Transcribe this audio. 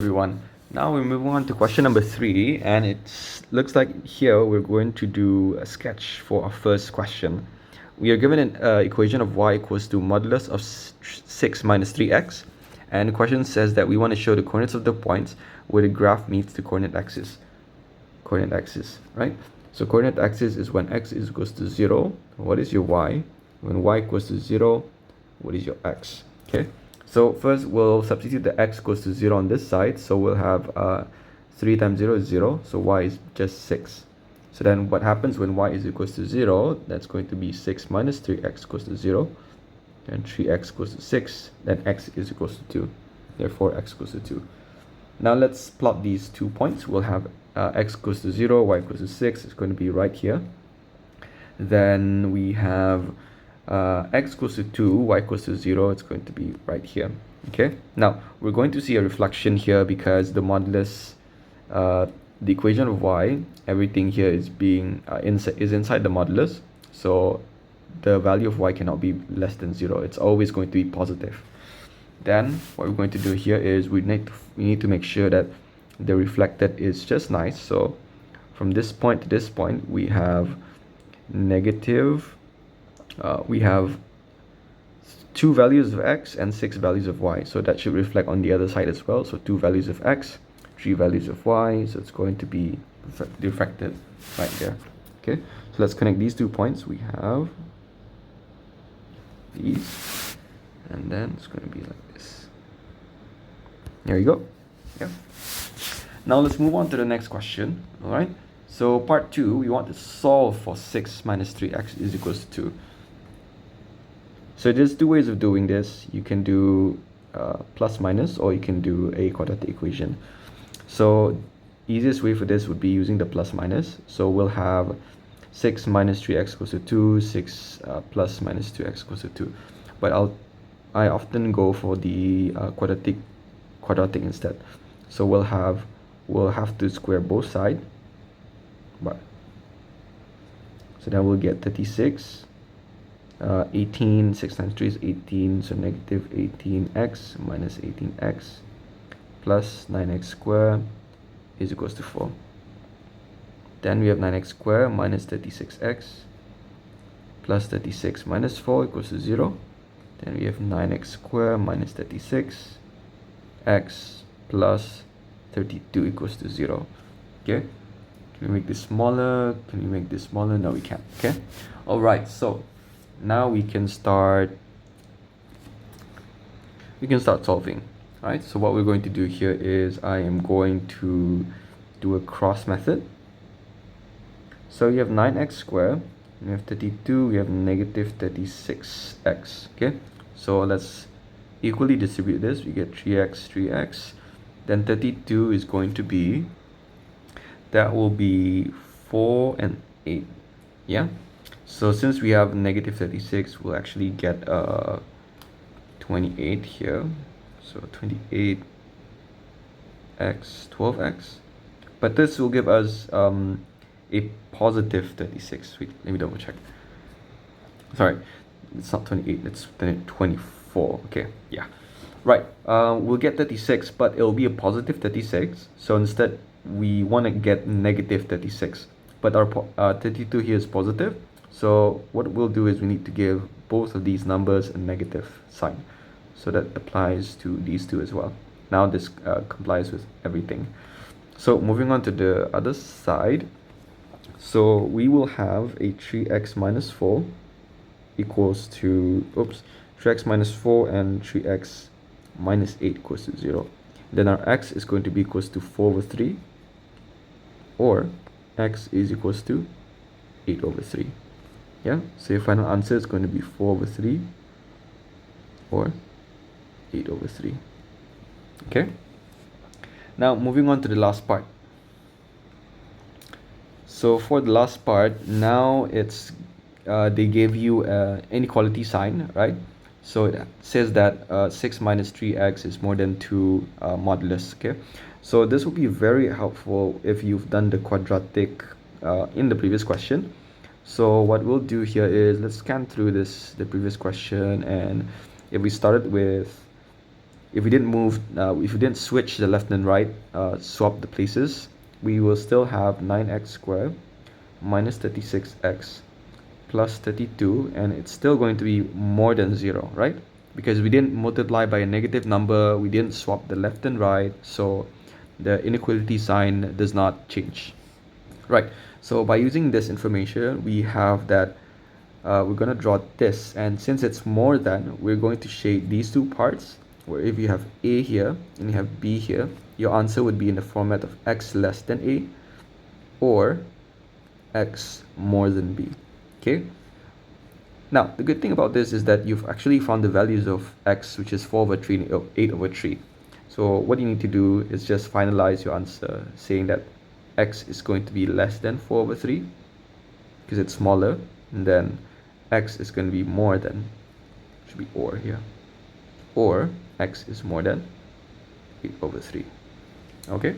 Everyone. Now we're moving on to question number 3, and it looks like here we're going to do a sketch for our first question. We are given an equation of y equals to modulus of 6 minus 3x, and the question says that we want to show the coordinates of the points where the graph meets the coordinate axis. Right? So coordinate axis is when x is equals to 0. What is your y? When y equals to 0, what is your x? Okay. So first we'll substitute the x equals to 0 on this side. So we'll have 3 times 0 is 0. So y is just 6. So then what happens when y is equals to 0? That's going to be 6 minus 3x equals to 0. And 3x equals to 6. Then x is equals to 2. Therefore x equals to 2. Now let's plot these 2 points. We'll have x equals to 0, y equals to 6. It's going to be right here. Then we have x equals to 2, y equals to 0, it's going to be right here. Okay, now we're going to see a reflection here because the modulus, the equation of y, everything here is being inside the modulus, so the value of y cannot be less than 0. It's always going to be positive. Then what we're going to do here is we need to make sure that the reflected is just nice. So from this point to this point we have negative, we have 2 values of x and 6 values of y, so that should reflect on the other side as well. So 2 values of x, 3 values of y, so it's going to be reflected right there. Okay, so let's connect these 2 points. We have these, and then it's going to be like this. There you go. Yeah. Now let's move on to the next question. All right, so part 2, we want to solve for 6 minus 3x is equals to 2. So there's 2 ways of doing this. You can do plus minus, or you can do a quadratic equation. So easiest way for this would be using the plus minus. So we'll have 6 minus 3x equals to 2, 6 plus minus 2x equals to 2. But I often go for the quadratic instead. So we'll have to square both sides. But so then we'll get 36. 18, 6 times 3 is 18, so negative 18x minus 18x plus 9x squared is equals to 4. Then we have 9x squared minus 36x plus 36 minus 4 equals to 0. Then we have 9x squared minus 36x plus 32 equals to 0. Okay, can we make this smaller? Can we make this smaller? No, we can't. Okay, all right, so now we can start solving. All right, so what we're going to do here is I am going to do a cross method. So you have 9x squared, we have 32, we have negative 36x. Okay, so let's equally distribute this. We get 3x, then 32 is going to be, that will be 4 and 8. Yeah, so since we have negative 36, we'll actually get 28 here. So 28x, 12x. But this will give us a positive 36. Wait, let me double check. Sorry, it's not 28, it's 24. Okay, yeah. Right, we'll get 36, but it'll be a positive 36. So instead, we want to get negative 36. But our 32 here is positive. So what we'll do is we need to give both of these numbers a negative sign. So that applies to these two as well. Now this complies with everything. So moving on to the other side. So we will have a 3x minus 4 equals to, 3x minus 4 and 3x minus 8 equals to 0. Then our x is going to be equals to 4 over 3. Or x is equals to 8 over 3. Yeah, so your final answer is going to be 4 over 3 or 8 over 3. Okay, now moving on to the last part. So for the last part, now it's they gave you an inequality sign, right? So it says that 6 minus 3x is more than 2 modulus. Okay, so this will be very helpful if you've done the quadratic in the previous question. So what we'll do here is let's scan through the previous question, and if we started with if we didn't move, if we didn't switch the left and right, swap the places, we will still have 9x squared minus 36x plus 32, and it's still going to be more than 0, right? Because we didn't multiply by a negative number, we didn't swap the left and right, so the inequality sign does not change, right? So by using this information, we have that we're going to draw this, and since it's more than, we're going to shade these two parts, where if you have a here and you have b here, your answer would be in the format of x less than a or x more than b. Okay, now the good thing about this is that you've actually found the values of x, which is 4 over 3 and 8 over 3. So what you need to do is just finalize your answer, saying that x is going to be less than 4 over 3 because it's smaller, and then x is going to be more than, should be or here, or x is more than 8 over 3. Okay.